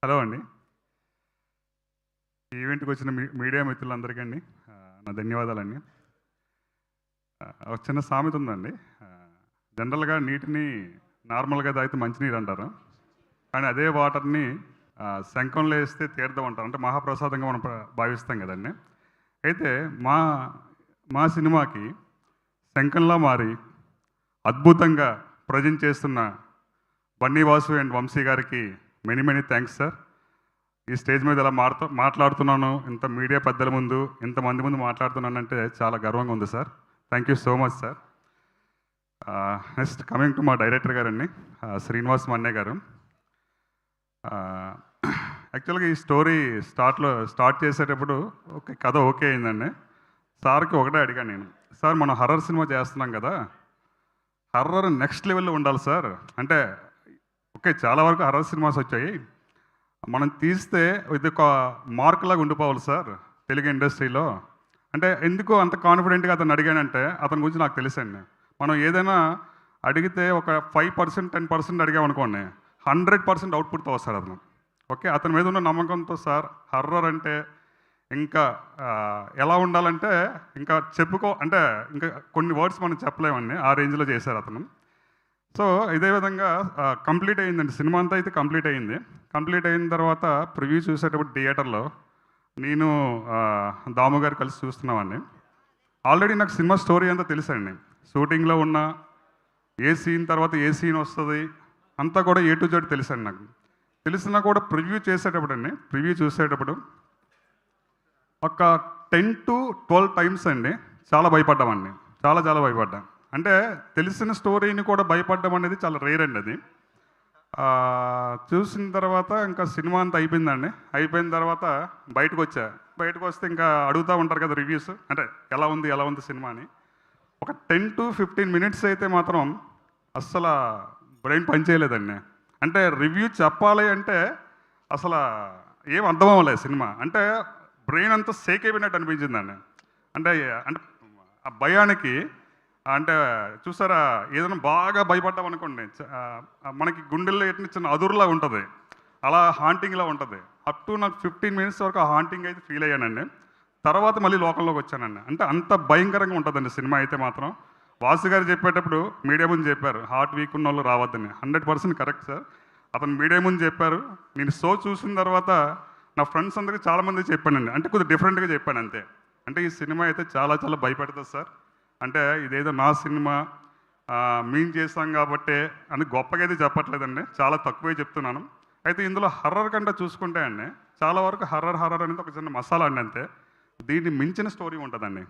Hello అండి. ఈ ఈవెంట్‌కి వచ్చిన మీడియా మిత్రులందరికీ అండి నా ధన్యవాదాలండి. ఒక చిన్న సామెత ఉందండి. జనరల్‌గా నీటిని నార్మల్‌గా తాగితే మంచినీరు అంటారు. కానీ అదే వాటర్‌ని శంఖంలో ఏస్తే తీర్థం అంటారు. అంటే మహాప్రసాదంగా మనం భావిస్తాం కదండీ. అయితే మా మా సినిమాకి శంఖంలా మారి అద్భుతంగా ప్రజెంట్ చేస్తున్న బన్నీ వాసు అండ్ వంశీ గారికి మెనీ మెనీ థాంక్స్ సార్. ఈ స్టేజ్ మీద ఇలా మాట్లాడుతున్నాను. ఇంత మీడియా పెద్దల ముందు, ఇంతమంది ముందు మాట్లాడుతున్నానంటే చాలా గర్వంగా ఉంది sir. Thank you so much sir. Next coming to మా డైరెక్టర్ గారండి, శ్రీనివాస్ మన్నే గారు. యాక్చువల్‌గా ఈ స్టోరీ స్టార్ట్ చేసేటప్పుడు కథ ఓకే అయిందండి. సార్‌కి ఒకటే అడిగాను నేను. సార్ మనం హర్రర్ సినిమా చేస్తున్నాం కదా! హర్రర్ నెక్స్ట్ లెవెల్‌లో ఉండాలి సార్. అంటే ఓకే, చాలా వరకు హర్రర్ సినిమాస్ వచ్చాయి. మనం తీస్తే ఇది ఒక మార్క్ లాగా ఉండిపోవాలి సార్ తెలుగు ఇండస్ట్రీలో. అంటే ఎందుకు అంత కాన్ఫిడెంట్గా అతను అడిగానంటే అతని గురించి నాకు తెలుసండి. మనం ఏదైనా అడిగితే ఒక 5%, 10% అడిగామనుకోండి, 100% అవుట్పుట్తో వస్తాడు అతను. ఓకే, అతని మీద ఉన్న నమ్మకంతో సార్ హర్రర్ అంటే ఇంకా ఎలా ఉండాలంటే ఇంకా అంటే ఇంకా కొన్ని వర్డ్స్ మనం చెప్పలేమండి, ఆ రేంజ్లో చేశారు అతను. సో ఇదే విధంగా కంప్లీట్ అయిందండి. సినిమా అంతా అయితే కంప్లీట్ అయింది. కంప్లీట్ అయిన తర్వాత ప్రివ్యూ చూసేటప్పుడు థియేటర్లో నేను దాము గారు కలిసి చూస్తున్నామండి. ఆల్రెడీ నాకు సినిమా స్టోరీ అంతా తెలుసండి. షూటింగ్లో ఉన్న ఏ సీన్ తర్వాత ఏ సీన్ వస్తుంది అంతా కూడా ఏ టు జెడ్ తెలుసండి నాకు. తెలిసినా కూడా ప్రివ్యూ చూసేటప్పుడు ఒక 10 to 12 టైమ్స్ అండి చాలా భయపడ్డామండి. చాలా చాలా భయపడ్డాం. అంటే తెలిసిన స్టోరీని కూడా భయపడడం అనేది చాలా రేర్ అండి అది. చూసిన తర్వాత ఇంకా సినిమా అంతా అయిపోయిందండి. అయిపోయిన తర్వాత బయటకొచ్చా. బయటకొస్తే ఇంకా అడుగుతూ ఉంటారు కదా రివ్యూస్. అంటే ఎలా ఉంది సినిమా అని. ఒక 10 to 15 మినిట్స్ అయితే మాత్రం అస్సల బ్రెయిన్ పని చేయలేదండి. అంటే రివ్యూ చెప్పాలి అంటే అసల ఏం అర్థం అవ్వలేదు సినిమా. అంటే బ్రెయిన్ అంతా షేక్ అయిపోయినట్టు అనిపించిందండి. అంటే అంటే ఆ భయానికి, అంటే చూసారా, ఏదైనా బాగా భయపడ్డామనుకోండి మనకి గుండెల్లో ఎట్టిన చిన్న అదురులా ఉంటుంది, అలా హాంటింగ్లా ఉంటుంది. అప్ టు నాకు 15 మినిట్స్ వరకు ఆ హాంటింగ్ అయితే ఫీల్ అయ్యానండి. తర్వాత మళ్ళీ లోకంలోకి వచ్చానండి. అంటే అంత భయంకరంగా ఉంటుందండి సినిమా అయితే మాత్రం. వాసు గారు చెప్పేటప్పుడు మీడియా ముందు చెప్పారు, హార్ట్ వీక్ ఉన్న వాళ్ళు రావద్దని. 100% కరెక్ట్ సార్. అతను మీడియా ముందు చెప్పారు. నేను షో చూసిన తర్వాత నా ఫ్రెండ్స్ అందరికీ చాలామంది చెప్పానండి. అంటే కొద్దిగా డిఫరెంట్గా చెప్పాను అంతే. అంటే ఈ సినిమా అయితే చాలా చాలా భయపెడుతుంది సార్. అంటే ఇదేదో నా సినిమా మేము చేస్తాం కాబట్టే అని గొప్పగా అయితే చెప్పట్లేదండి, చాలా తక్కువే చెప్తున్నాను. అయితే ఇందులో హర్రర్ కంటే చూసుకుంటే అండి, చాలా వరకు హర్రర్ అనేది ఒక చిన్న మసాలా అండి అంతే. దీన్ని మించిన స్టోరీ ఉంటుందండి.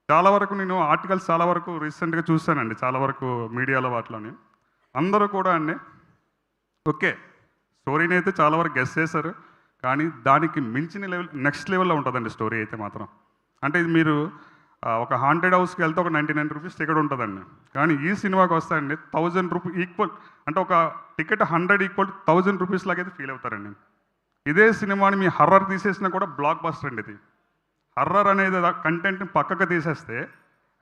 చాలా వరకు నేను ఆర్టికల్స్ చాలా వరకు రీసెంట్గా చూశానండి, చాలా వరకు మీడియాలో వాటిలోని. అందరూ కూడా అండి ఓకే, స్టోరీని అయితే చాలా వరకు గెస్ చేశారు. కానీ దానికి మించిన నెక్స్ట్ లెవెల్లో ఉంటుందండి స్టోరీ అయితే మాత్రం. అంటే ఇది మీరు ఒక హాంటెడ్ హౌస్కి వెళ్తే ఒక 99 రూపీస్ టికెట్ ఉంటుందండి. కానీ ఈ సినిమాకి వస్తాయండి 1000 రూపీ ఈక్వల్. అంటే ఒక టికెట్ 100 ఈక్వల్ 1000 రూపీస్ లాగైతే ఫీల్ అవుతారండి. ఇదే సినిమాని మీ హర్రర్ తీసేసినా కూడా బ్లాక్ బస్టర్ అండి ఇది. హర్రర్ అనేది కంటెంట్ని పక్కకు తీసేస్తే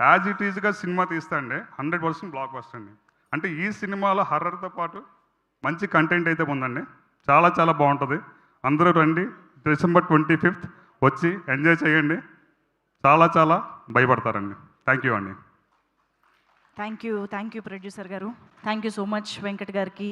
యాజ్ ఇట్ ఈజ్గా సినిమా తీస్తే అండి 100% బ్లాక్ బస్టర్ అండి. అంటే ఈ సినిమాలో హర్రర్తో పాటు మంచి కంటెంట్ అయితే ఉందండి. చాలా చాలా బాగుంటుంది. అందరూ రండి. December 25th వచ్చి ఎంజాయ్ చేయండి. చాలా చాలా భయపడతారండి. థ్యాంక్ యూ అండి. థ్యాంక్ యూ ప్రొడ్యూసర్ గారు. Thank you so much Venkat గారికి.